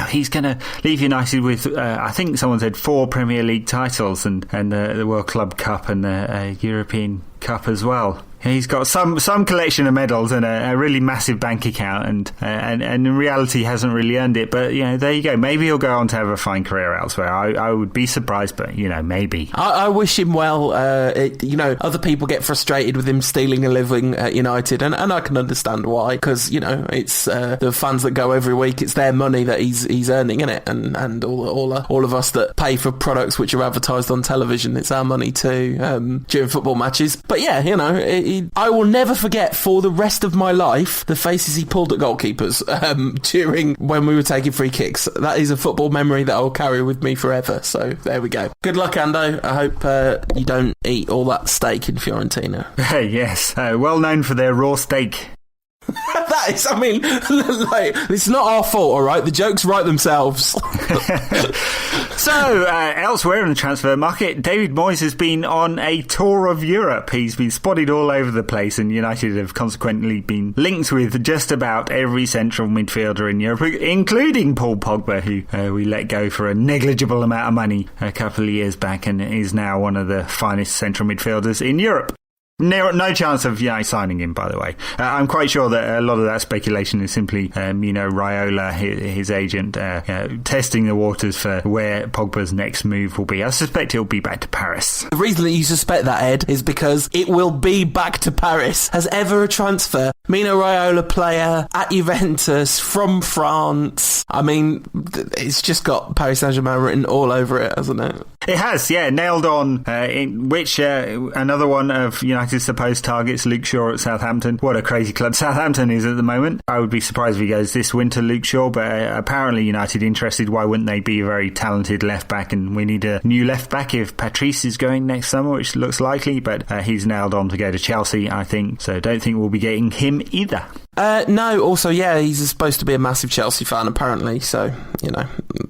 He's going to leave United with, I think someone said 4 Premier League titles and the World Club Cup and the European Cup as well. He's got some collection of medals and a really massive bank account, and in reality hasn't really earned it. But there you go. Maybe he'll go on to have a fine career elsewhere. I would be surprised, but maybe. I wish him well. Other people get frustrated with him stealing a living at United, and I can understand why, because it's the fans that go every week. It's their money that he's earning, isn't it? And all of us that pay for products which are advertised on television, it's our money too during football matches. But yeah, I will never forget for the rest of my life the faces he pulled at goalkeepers during when we were taking free kicks. That is a football memory that I'll carry with me forever. So there we go. Good luck, Ando. I hope you don't eat all that steak in Fiorentina. Yes, well known for their raw steak. That is, I mean, like, it's not our fault, all right? The jokes write themselves. So, elsewhere in the transfer market, David Moyes has been on a tour of Europe. He's been spotted all over the place, and United have consequently been linked with just about every central midfielder in Europe, including Paul Pogba, who we let go for a negligible amount of money a couple of years back and is now one of the finest central midfielders in Europe. No chance of signing him, by the way. I'm quite sure that a lot of that speculation is simply Mino Raiola, his agent, testing the waters for where Pogba's next move will be. I suspect he'll be back to Paris. The reason that you suspect that, Ed, is because it will be back to Paris. Has ever a transfer, Mino Raiola player at Juventus from France. I mean, it's just got Paris Saint-Germain written all over it, hasn't it? It has, yeah, nailed on. Another one of United's supposed targets, Luke Shaw at Southampton. What a crazy club Southampton is at the moment. I would be surprised if he goes this winter, Luke Shaw, but apparently United interested. Why wouldn't they be a very talented left back? And we need a new left back if Patrice is going next summer, which looks likely, but he's nailed on to go to Chelsea, I think. So don't think we'll be getting him either. No, also, yeah, he's supposed to be a massive Chelsea fan, apparently. So,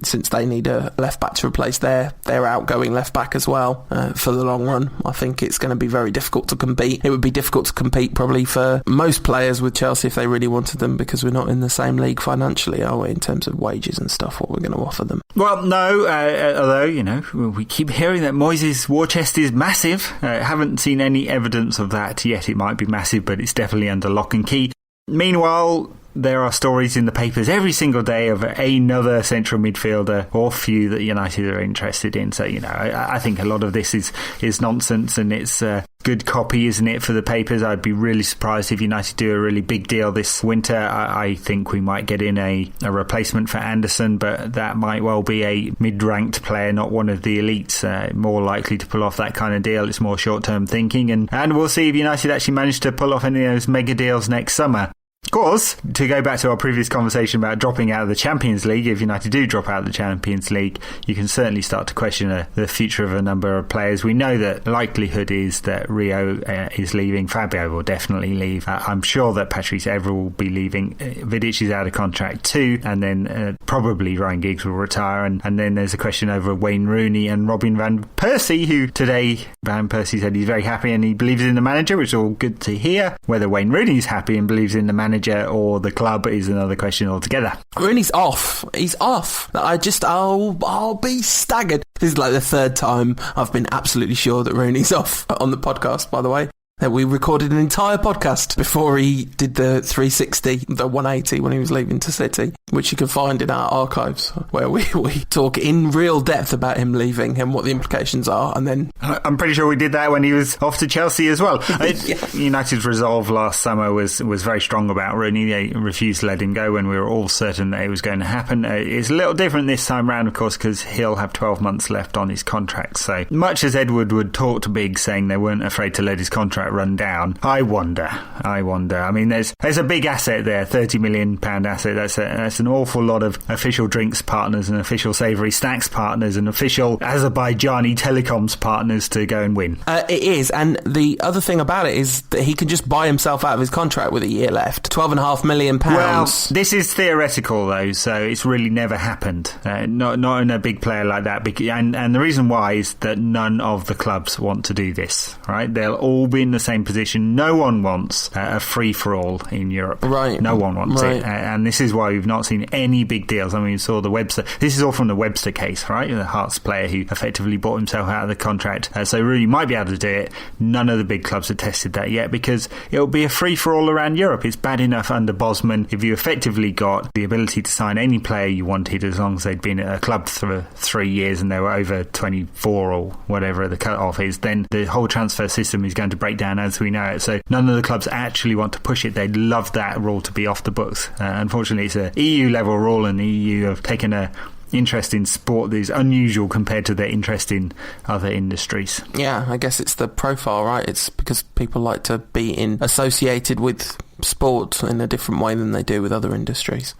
since they need a left back to replace their outgoing left back as well, for the long run, I think it's going to be very difficult to compete. It would be difficult to compete probably for most players with Chelsea if they really wanted them, because we're not in the same league financially, are we, in terms of wages and stuff, what we're going to offer them. Well, no, although, we keep hearing that Moyes' war chest is massive. Haven't seen any evidence of that yet. It might be massive, but it's definitely under lock and key. Meanwhile, there are stories in the papers every single day of another central midfielder or few that United are interested in. So, I think a lot of this is nonsense, and it's good copy, isn't it, for the papers? I'd be really surprised if United do a really big deal this winter. I think we might get in a replacement for Anderson, but that might well be a mid-ranked player, not one of the elites, more likely to pull off that kind of deal. It's more short-term thinking, and we'll see if United actually manage to pull off any of those mega deals next summer. Of course, to go back to our previous conversation about dropping out of the Champions League, if United do drop out of the Champions League, you can certainly start to question the future of a number of players. We know that likelihood is that Rio is leaving. Fabio will definitely leave. I'm sure that Patrice Evra will be leaving. Vidic is out of contract too, and then probably Ryan Giggs will retire. And then there's a question over Wayne Rooney and Robin Van Persie, who today Van Persie said he's very happy and he believes in the manager, which is all good to hear. Whether Wayne Rooney's happy and believes in the manager or the club is another question altogether. Rooney's off. He's off. I'll be staggered. This is like the third time I've been absolutely sure that Rooney's off on the podcast, by the way. That we recorded an entire podcast before he did the 360, the 180 when he was leaving to City, which you can find in our archives, where we talk in real depth about him leaving and what the implications are. And then I'm pretty sure we did that when he was off to Chelsea as well. Yeah. United's resolve last summer was very strong about Rooney. They refused to let him go when we were all certain that it was going to happen. It's a little different this time round, of course, because he'll have 12 months left on his contract. So much as Edward would talk to big, saying they weren't afraid to let his contract run down, I wonder. I mean, there's a big asset there, £30 million asset. That's an awful lot of official drinks partners and official savoury snacks partners and official Azerbaijani telecoms partners to go and win. It is, and the other thing about it is that he can just buy himself out of his contract with a year left. £12.5 million. Well, this is theoretical though, so it's really never happened. Not in a big player like that. And the reason why is that none of the clubs want to do this. Right? They'll all be in the same position. No one wants a free-for-all in Europe. Right. No one wants it. And this is why we've not seen any big deals. I mean, we saw the Webster. This is all from the Webster case, right? The Hearts player who effectively bought himself out of the contract. So Rooney might be able to do it. None of the big clubs have tested that yet because it'll be a free-for-all around Europe. It's bad enough under Bosman if you effectively got the ability to sign any player you wanted as long as they'd been at a club for 3 years and they were over 24 or whatever the cut-off is, then the whole transfer system is going to break down as we know it. So none of the clubs actually want to push it. They'd love that rule to be off the books. Unfortunately, it's an EU level rule, and the EU have taken a interest in sport that is unusual compared to their interest in other industries. Yeah, I guess it's the profile, right? It's because people like to be associated with sport in a different way than they do with other industries.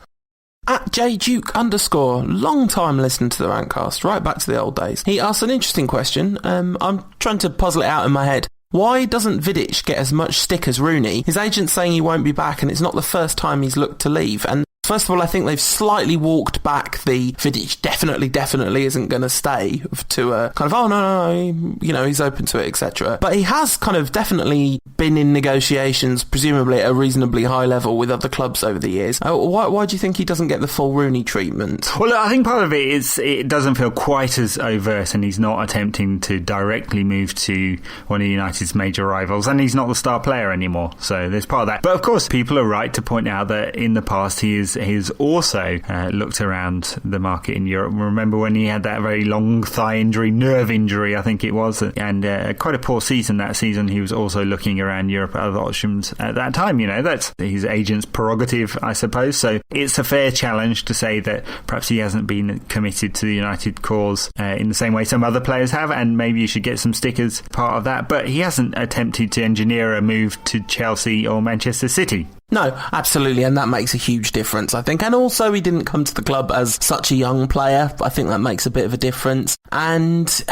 At JDuke_, long time listener to the Rantcast, right back to the old days. He asked an interesting question. I'm trying to puzzle it out in my head. Why doesn't Vidic get as much stick as Rooney? His agent's saying he won't be back, and it's not the first time he's looked to leave. And first of all, I think they've slightly walked back the Vidic definitely isn't going to stay to a kind of, oh, no, he's open to it, etc. But he has kind of definitely been in negotiations, presumably at a reasonably high level with other clubs over the years. Why do you think he doesn't get the full Rooney treatment? Well, I think part of it is it doesn't feel quite as overt, and he's not attempting to directly move to one of United's major rivals, and he's not the star player anymore. So there's part of that. But of course, people are right to point out that in the past he's also looked around the market in Europe. Remember when he had that very long thigh injury, nerve injury, I think it was, and quite a poor season that season. He was also looking around Europe at other options at that time. That's his agent's prerogative, I suppose. So it's a fair challenge to say that perhaps he hasn't been committed to the United cause in the same way some other players have, and maybe you should get some stickers part of that. But he hasn't attempted to engineer a move to Chelsea or Manchester City. No, absolutely, and that makes a huge difference, I think. And also, he didn't come to the club as such a young player. I think that makes a bit of a difference. And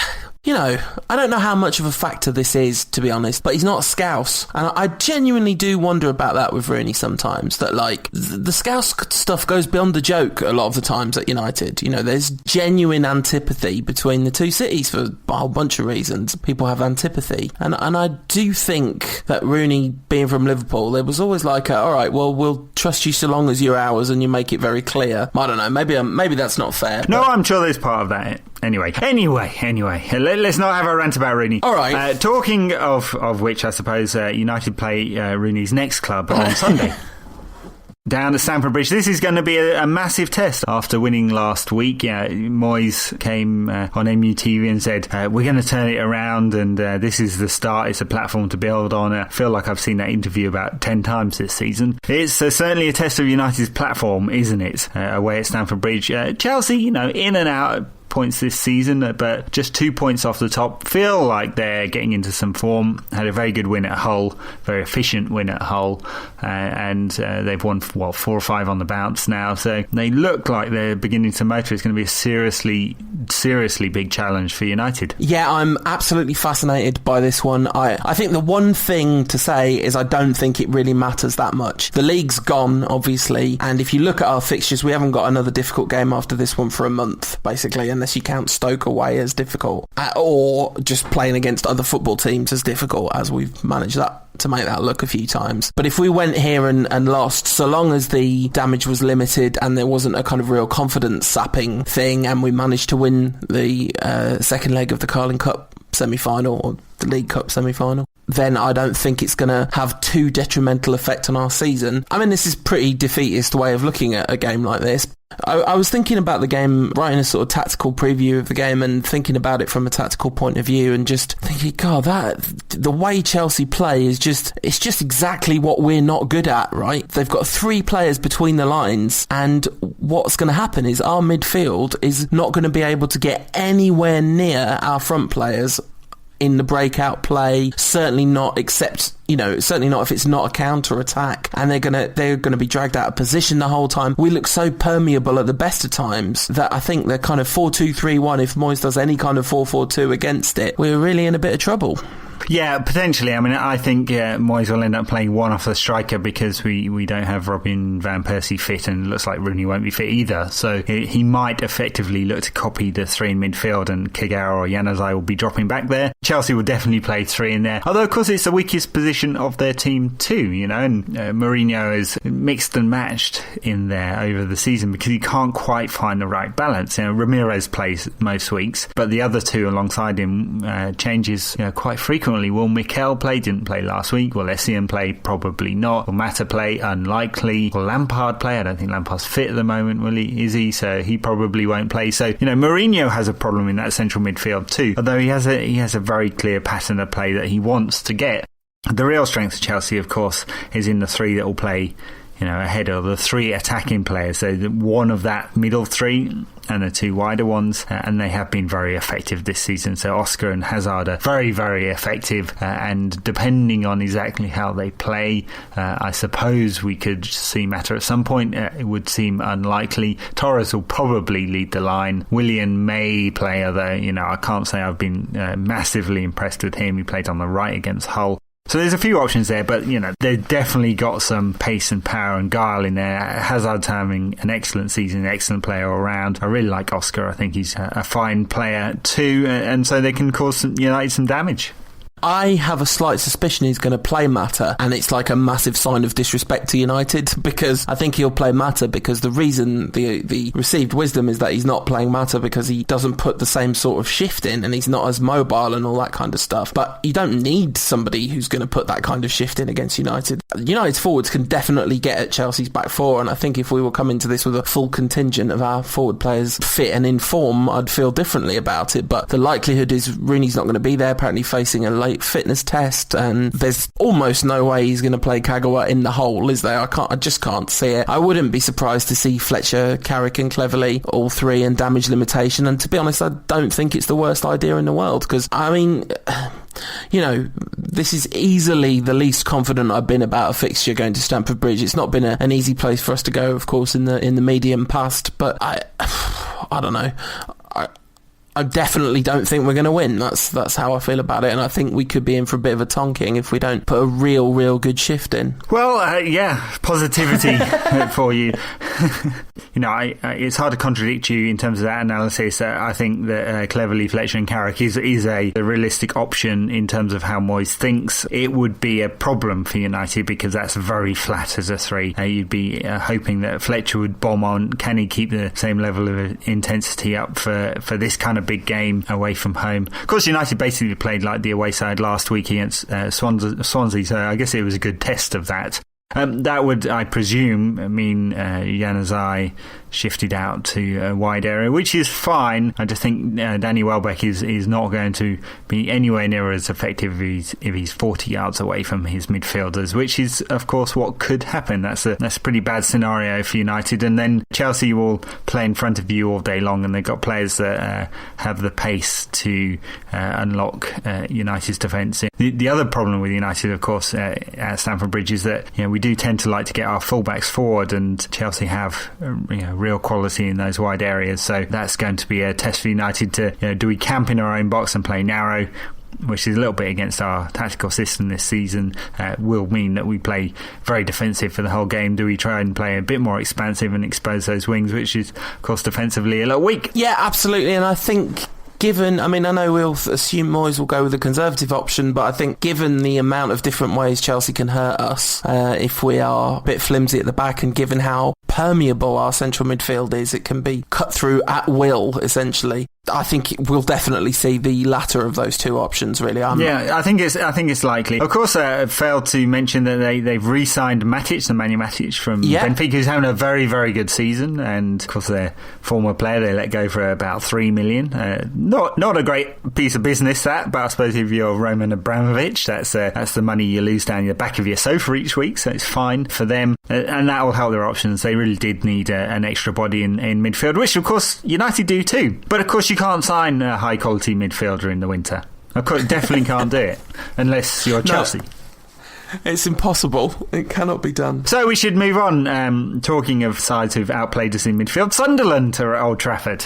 I don't know how much of a factor this is, to be honest, but he's not a Scouse. And I genuinely do wonder about that with Rooney sometimes, that, the Scouse stuff goes beyond the joke a lot of the times at United. There's genuine antipathy between the two cities for a whole bunch of reasons. People have antipathy. And I do think that Rooney, being from Liverpool, there was always all right, well, we'll trust you so long as you're ours and you make it very clear. I don't know, maybe that's not fair. No, I'm sure there's part of that. Anyway, let's not have a rant about Rooney. All right. Talking of which, I suppose United play Rooney's next club on Sunday. Down at Stamford Bridge. This is going to be a massive test after winning last week. Moyes came on MUTV and said, we're going to turn it around, and this is the start. It's a platform to build on. I feel like I've seen that interview about 10 times this season. It's certainly a test of United's platform, isn't it? Away at Stamford Bridge. Chelsea, in and out points this season, but just 2 points off the top. Feel like they're getting into some form. Had a very good win at Hull, very efficient win at Hull, and they've won 4 or 5 on the bounce now, so they look like they're beginning to motor. It's going to be a seriously big challenge for United. Yeah, I'm absolutely fascinated by this one. I think the one thing to say is I don't think it really matters that much. The league's gone, obviously, and if you look at our fixtures, we haven't got another difficult game after this one for a month, basically, unless you count Stoke away as difficult, or just playing against other football teams as difficult, as we've managed to make that look a few times. But if we went here and lost, so long as the damage was limited and there wasn't a kind of real confidence sapping thing, and we managed to win the second leg of the Carling Cup semi-final, or the League Cup semi-final, then I don't think it's going to have too detrimental effect on our season. I mean, this is pretty defeatist way of looking at a game like this. I was thinking about the game, writing a sort of tactical preview of the game and thinking about it from a tactical point of view, and just thinking, God, the way Chelsea play it's just exactly what we're not good at, right? They've got 3 players between the lines, and what's going to happen is our midfield is not going to be able to get anywhere near our front players in the breakout play, certainly not if it's not a counter attack, and they're gonna be dragged out of position the whole time. We look so permeable at the best of times that I think they're kind of 4-2-3-1. If Moyes does any kind of 4-4-2 against it, we're really in a bit of trouble. Yeah, potentially. I mean, I think Moyes will end up playing one off the striker because we don't have Robin Van Persie fit, and it looks like Rooney won't be fit either. So he might effectively look to copy the 3 in midfield, and Kagawa or Januzaj will be dropping back there. Chelsea will definitely play 3 in there. Although, of course, it's the weakest position of their team too, and Mourinho is mixed and matched in there over the season because he can't quite find the right balance. Ramirez plays most weeks, but the other 2 alongside him changes quite frequently. Will Mikel play? Didn't play last week. Will Essien play? Probably not. Will Mata play? Unlikely. Will Lampard play? I don't think Lampard's fit at the moment, will he? Is he? So he probably won't play. So, Mourinho has a problem in that central midfield too, although he has a very clear pattern of play that he wants to get. The real strength of Chelsea, of course, is in the 3 that will play ahead of the 3 attacking players. So one of that middle 3 and the two wider ones, and they have been very effective this season. So Oscar and Hazard are very, very effective, and depending on exactly how they play, I suppose we could see Mata at some point. It would seem unlikely. Torres will probably lead the line. Willian may play, although, I can't say I've been massively impressed with him. He played on the right against Hull. So there's a few options there, but, they've definitely got some pace and power and guile in there. Hazard's having an excellent season, an excellent player all round. I really like Oscar. I think he's a fine player too, and so they can cause United some damage. I have a slight suspicion he's going to play Mata, and it's like a massive sign of disrespect to United, because I think he'll play Mata because the reason, the received wisdom is that he's not playing Mata because he doesn't put the same sort of shift in and he's not as mobile and all that kind of stuff. But you don't need somebody who's going to put that kind of shift in against United. United's forwards can definitely get at Chelsea's back four, and I think if we were coming to this with a full contingent of our forward players fit and in form, I'd feel differently about it. But the likelihood is Rooney's not going to be there, apparently facing a late fitness test, and there's almost no way he's going to play Kagawa in the hole, is there? I just can't see it. I wouldn't be surprised to see Fletcher, Carrick and Cleverley all three in damage limitation, and to be honest, I don't think it's the worst idea in the world, because this is easily the least confident I've been about a fixture going to Stamford Bridge. It's not been an easy place for us to go, of course, in the medium past, but I don't know. I definitely don't think we're going to win. That's how I feel about it, and I think we could be in for a bit of a tonking if we don't put a real good shift in. Well, positivity for you. It's hard to contradict you in terms of that analysis. I think that Cleverley, Fletcher and Carrick is a realistic option in terms of how Moyes thinks. It would be a problem for United because that's very flat as a three. You'd be hoping that Fletcher would bomb on. Can he keep the same level of intensity up for this kind of big game away from home? Of course, United basically played like the away side last week against Swansea, so I guess it was a good test of that. That would, I presume, mean Janzaj shifted out to a wide area, which is fine. I just think Danny Welbeck is not going to be anywhere near as effective if he's 40 yards away from his midfielders, which is, of course, what could happen. That's a pretty bad scenario for United. And then Chelsea will play in front of you all day long, and they've got players that have the pace to unlock United's defence. The other problem with United, of course, at Stamford Bridge is that we do tend to like to get our fullbacks forward, and Chelsea have real quality in those wide areas, so that's going to be a test for United to do we camp in our own box and play narrow, which is a little bit against our tactical system this season. Will mean that we play very defensive for the whole game. Do we try and play a bit more expansive and expose those wings, which is of course defensively a little weak? Yeah, absolutely. And I think I know we'll assume Moyes will go with the conservative option, but I think given the amount of different ways Chelsea can hurt us if we are a bit flimsy at the back, and given how permeable our central midfield is, it can be cut through at will, essentially. I think we'll definitely see the latter of those two options, really. I think it's likely. Of course, I failed to mention that they've re-signed Matic, the Nemanja Matic from Benfica, who's having a very, very good season, and of course their former player they let go for about $3 million. Not a great piece of business, that, but I suppose if you're Roman Abramovich, that's the money you lose down the back of your sofa each week, so it's fine for them, and that will help their options. They really did need an extra body in midfield, which of course United do too. But of course you can't sign a high quality midfielder in the winter. Of course, definitely can't do it unless you're Chelsea. It's impossible. It cannot be done. So we should move on. Talking of sides who've outplayed us in midfield, Sunderland are at Old Trafford.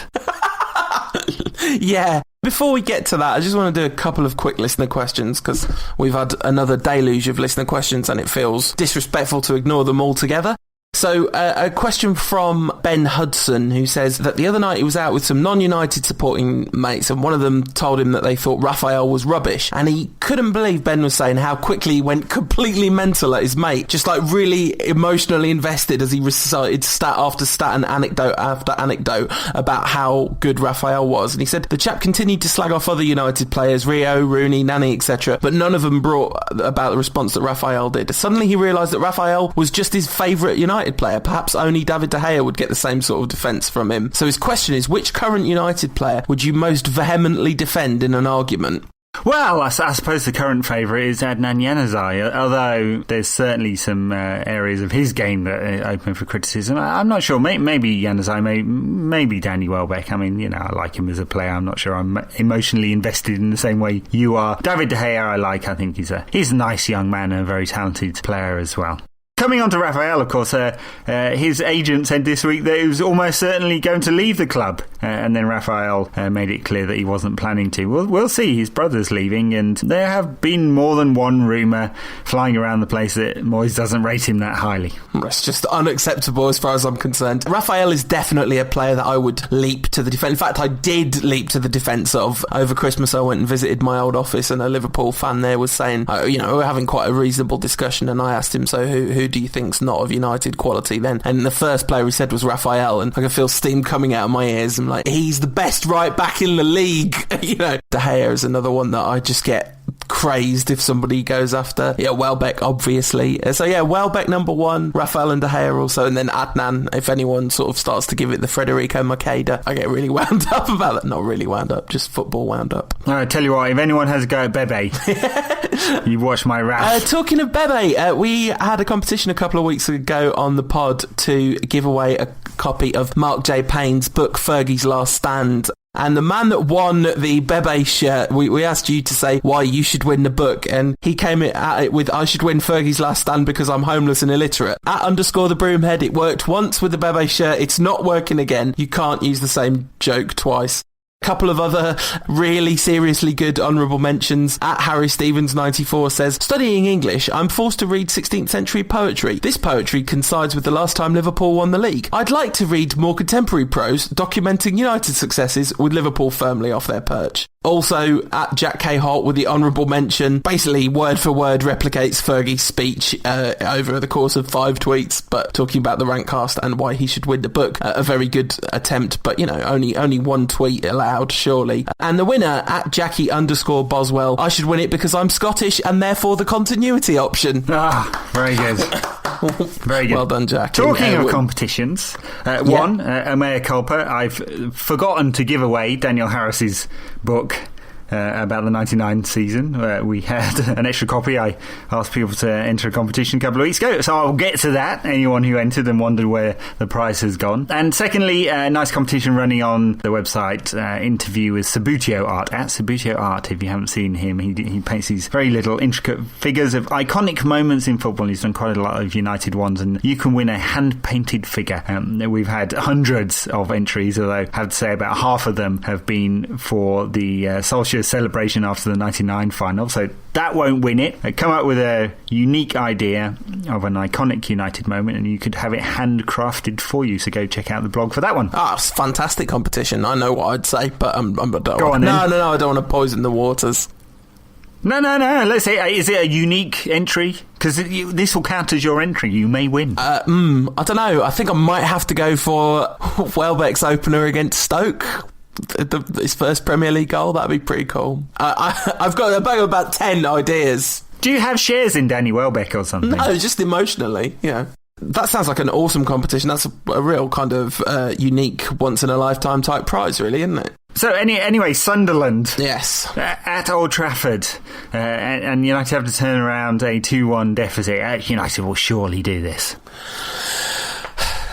Yeah. Before we get to that, I just want to do a couple of quick listener questions, because we've had another deluge of listener questions and it feels disrespectful to ignore them altogether. So, a question from Ben Hudson, who says that the other night he was out with some non-United supporting mates, and one of them told him that they thought Raphael was rubbish, and he couldn't believe, Ben was saying, how quickly he went completely mental at his mate, just like really emotionally invested as he recited stat after stat and anecdote after anecdote about how good Raphael was. And he said the chap continued to slag off other United players, Rio, Rooney, Nani, etc., but none of them brought about the response that Raphael did. Suddenly he realised that Raphael was just his favourite United player. Perhaps only David De Gea would get the same sort of defence from him. So his question is, which current United player would you most vehemently defend in an argument? Well, I suppose the current favourite is Adnan Janzaj, although there's certainly some areas of his game that are open for criticism. I'm not sure. Maybe Janzaj, maybe Danny Welbeck. I mean, I like him as a player. I'm not sure I'm emotionally invested in the same way you are. David De Gea I like. I think he's a nice young man and a very talented player as well. Coming on to Raphael, of course, his agent said this week that he was almost certainly going to leave the club. And then Raphael made it clear that he wasn't planning to. We'll see. His brother's leaving, and there have been more than one rumour flying around the place that Moyes doesn't rate him that highly. It's just unacceptable as far as I'm concerned. Raphael is definitely a player that I would leap to the defence. In fact, I did leap to the defence of. Over Christmas, I went and visited my old office, and a Liverpool fan there was saying, we were having quite a reasonable discussion, and I asked him, so who do you think's not of United quality then? And the first player he said was Raphael, and I could feel steam coming out of my ears. I'm like, he's the best right back in the league. De Gea is another one that I just get crazed if somebody goes after. Welbeck, obviously. So Welbeck number one, Raphael and De Gea also, and then Adnan, if anyone sort of starts to give it the Federico Makeda. I get really wound up about that. Not really wound up, just football wound up. I tell you what, if anyone has a go at Bebe, you watch my wrath. Talking of Bebe, we had a competition a couple of weeks ago on the pod to give away a copy of Mark J. Payne's book, Fergie's Last Stand. And the man that won the Bebe shirt, we asked you to say why you should win the book, and he came at it with, I should win Fergie's Last Stand because I'm homeless and illiterate. @_the Broomhead, it worked once with the Bebe shirt, it's not working again. You can't use the same joke twice. Couple of other really seriously good honourable mentions. Harry Stevens 94 says, studying English, I'm forced to read 16th century poetry. This poetry coincides with the last time Liverpool won the league. I'd like to read more contemporary prose documenting United successes with Liverpool firmly off their perch. Also, Jack K. Holt with the honourable mention, basically word for word replicates Fergie's speech over the course of 5 tweets, but talking about the Rankcast and why he should win the book. A very good attempt, but only one tweet allowed, surely. And the winner, @Jackie_Boswell, I should win it because I'm Scottish and therefore the continuity option. Very good. Very good. Well done, Jack. Talking of competitions, a mea culpa, I've forgotten to give away Daniel Harris's book about the 99 season. We had an extra copy. I asked people to enter a competition a couple of weeks ago, so I'll get to that, anyone who entered and wondered where the prize has gone. And secondly, a nice competition running on the website, interview with Sabutio Art, @Sabutio Art. If you haven't seen him, he paints these very little intricate figures of iconic moments in football. He's done quite a lot of United ones, and you can win a hand-painted figure. We've had hundreds of entries, although I have to say about half of them have been for the Solskjaer celebration after the 99 final, so that won't win it. Come up with a unique idea of an iconic United moment and you could have it handcrafted for you, so go check out the blog for that one. It's a fantastic competition. I know what I'd say, but I don't go on then. No, I don't want to poison the waters. No, let's say, is it a unique entry? Because this will count as your entry. You may win. I don't know. I think I might have to go for Welbeck's opener against Stoke. His first Premier League goal. That'd be pretty cool. I've got about 10 ideas. Do you have shares in Danny Welbeck or something? No, just emotionally. That sounds like an awesome competition. That's a real kind of unique, once-in-a-lifetime type prize, really, isn't it? So anyway, Sunderland. Yes. At Old Trafford. And United have to turn around a 2-1 deficit. United will surely do this.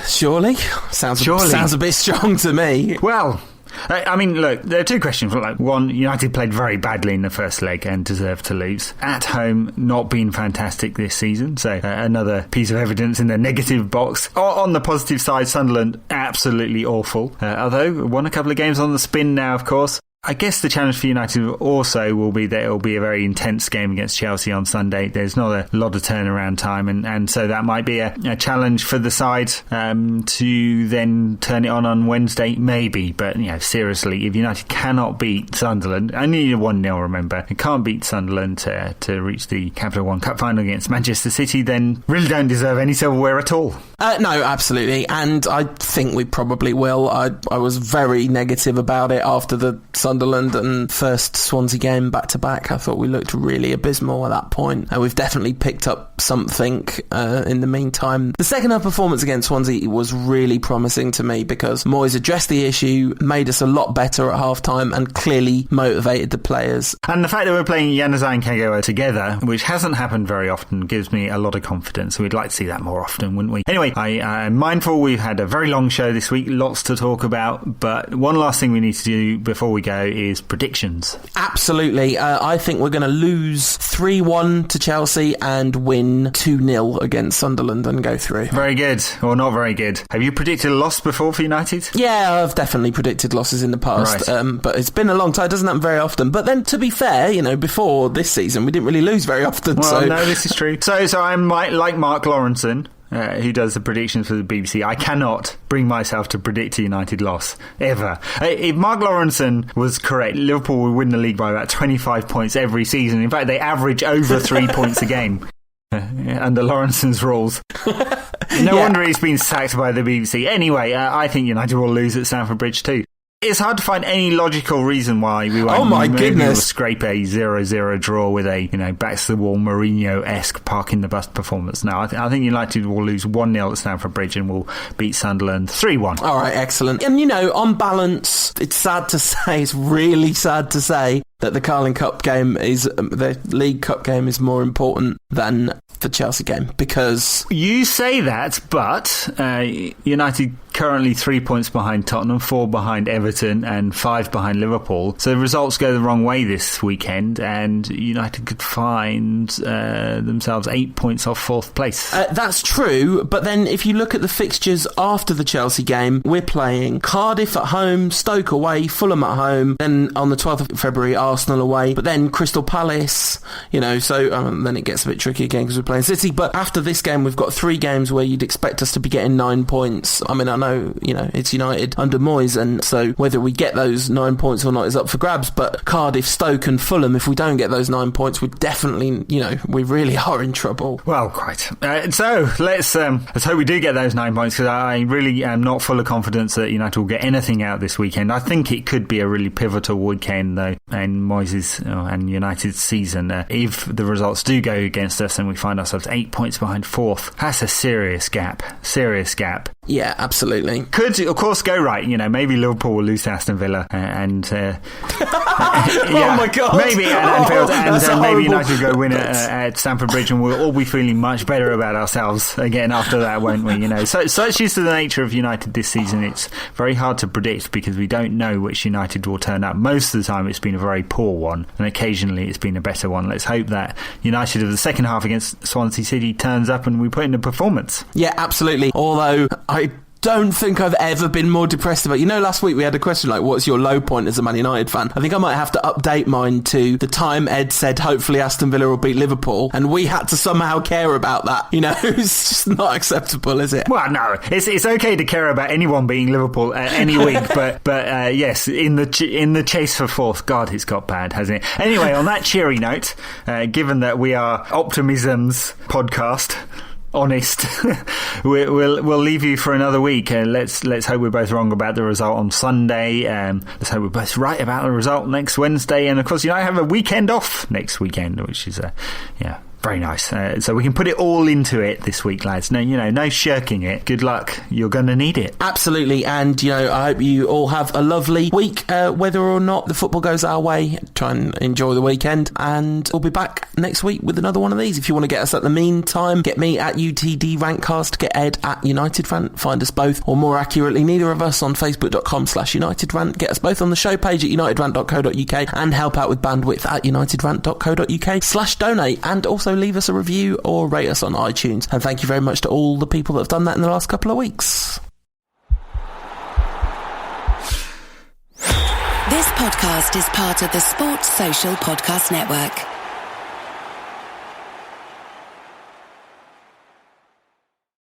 Surely? Sounds a bit strong to me. Well, I mean, look, there are two questions. One, United played very badly in the first leg and deserved to lose. At home, not been fantastic this season, so another piece of evidence in the negative box. On the positive side, Sunderland, absolutely awful. Although, won a couple of games on the spin now, of course. I guess the challenge for United also will be that it'll be a very intense game against Chelsea on Sunday. There's not a lot of turnaround time, and so that might be a challenge for the side to then turn it on Wednesday, maybe. But, seriously, if United cannot beat Sunderland, only 1-0, remember, it can't beat Sunderland to reach the Capital One Cup final against Manchester City, then really don't deserve any silverware at all. No, absolutely, and I think we probably will. I was very negative about it after the Sunderland Sunderland and first Swansea game back-to-back. I thought we looked really abysmal at that point. We've definitely picked up something in the meantime. The second half performance against Swansea was really promising to me because Moyes addressed the issue, made us a lot better at half-time and clearly motivated the players. And the fact that we're playing Janzaj and Kagawa together, which hasn't happened very often, gives me a lot of confidence. We'd like to see that more often, wouldn't we? Anyway, I'm mindful we've had a very long show this week, lots to talk about, but one last thing we need to do before we go is predictions. Absolutely. I think we're going to lose 3-1 to Chelsea and win 2-0 against Sunderland and go through. Very good, or not very good. Have you predicted a loss before for United? Yeah, I've definitely predicted losses in the past, right. But it's been a long time. It doesn't happen very often. But then, to be fair, before this season, we didn't really lose very often. Well, no, this is true. So I'm like Mark Lawrenson, who does the predictions for the BBC. I cannot bring myself to predict a United loss, ever. If Mark Lawrenson was correct, Liverpool would win the league by about 25 points every season. In fact, they average over 3 points a game under Lawrenson's rules. No wonder he's been sacked by the BBC. Anyway, I think United will lose at Stamford Bridge too. It's hard to find any logical reason why we won't. Oh my goodness! We'll scrape a 0-0 draw with a backs to the wall Mourinho-esque parking the bus performance. Now I think United will lose 1-0 at Stamford Bridge and will beat Sunderland 3-1. All right, excellent. And on balance, it's sad to say, it's really sad to say that the Carling Cup game the League Cup game is more important than the Chelsea game, because you say that, but United currently 3 points behind Tottenham, 4 behind Everton and 5 behind Liverpool. So the results go the wrong way this weekend and United could find themselves 8 points off 4th place. That's true, but then if you look at the fixtures after the Chelsea game, we're playing Cardiff at home, Stoke away, Fulham at home, then on the 12th of February Arsenal away, but then Crystal Palace, so then it gets a bit tricky again because we're playing City. But after this game we've got 3 games where you'd expect us to be getting 9 points. I mean, I know, it's United under Moyes, and so whether we get those 9 points or not is up for grabs, but Cardiff, Stoke and Fulham, if we don't get those 9 points, we definitely, we really are in trouble. Well, quite. So let's hope we do get those 9 points, because I really am not full of confidence that United will get anything out this weekend. I think it could be a really pivotal weekend, though, in Moyes' and United's season. If the results do go against us and we find ourselves 8 points behind 4th, that's a serious gap. Yeah, absolutely. Could, of course, go right. Maybe Liverpool will lose to Aston Villa and oh my God, maybe at Anfield, and maybe United go win it at Stamford Bridge, and we'll all be feeling much better about ourselves again after that, won't we? So such is the nature of United this season. It's very hard to predict because we don't know which United will turn up. Most of the time, it's been a very poor one, and occasionally it's been a better one. Let's hope that United of the second half against Swansea City turns up and we put in a performance. Yeah, absolutely. Although I don't think I've ever been more depressed about... last week we had a question like, what's your low point as a Man United fan? I think I might have to update mine to the time Ed said hopefully Aston Villa will beat Liverpool, and we had to somehow care about that. It's just not acceptable, is it? Well, no, it's okay to care about anyone beating Liverpool any week, but yes, in the chase for 4th, God, it's got bad, hasn't it? Anyway, on that cheery note, given that we are Optimism's podcast, honest, we'll leave you for another week. Let's hope we're both wrong about the result on Sunday. Let's hope we're both right about the result next Wednesday. And of course, I have a weekend off next weekend, which is very nice. So we can put it all into it this week, lads. No shirking it. Good luck. You're going to need it. Absolutely. And, I hope you all have a lovely week, whether or not the football goes our way. Try and enjoy the weekend. And we'll be back next week with another one of these. If you want to get us at the meantime, get me at UTD Rantcast, get Ed at United Rant. Find us both, or more accurately, neither of us, on facebook.com/United Rant. Get us both on the show page at unitedrant.co.uk and help out with bandwidth at unitedrant.co.uk/donate. And also leave us a review or rate us on iTunes. And thank you very much to all the people that have done that in the last couple of weeks. This podcast is part of the Sports Social Podcast Network.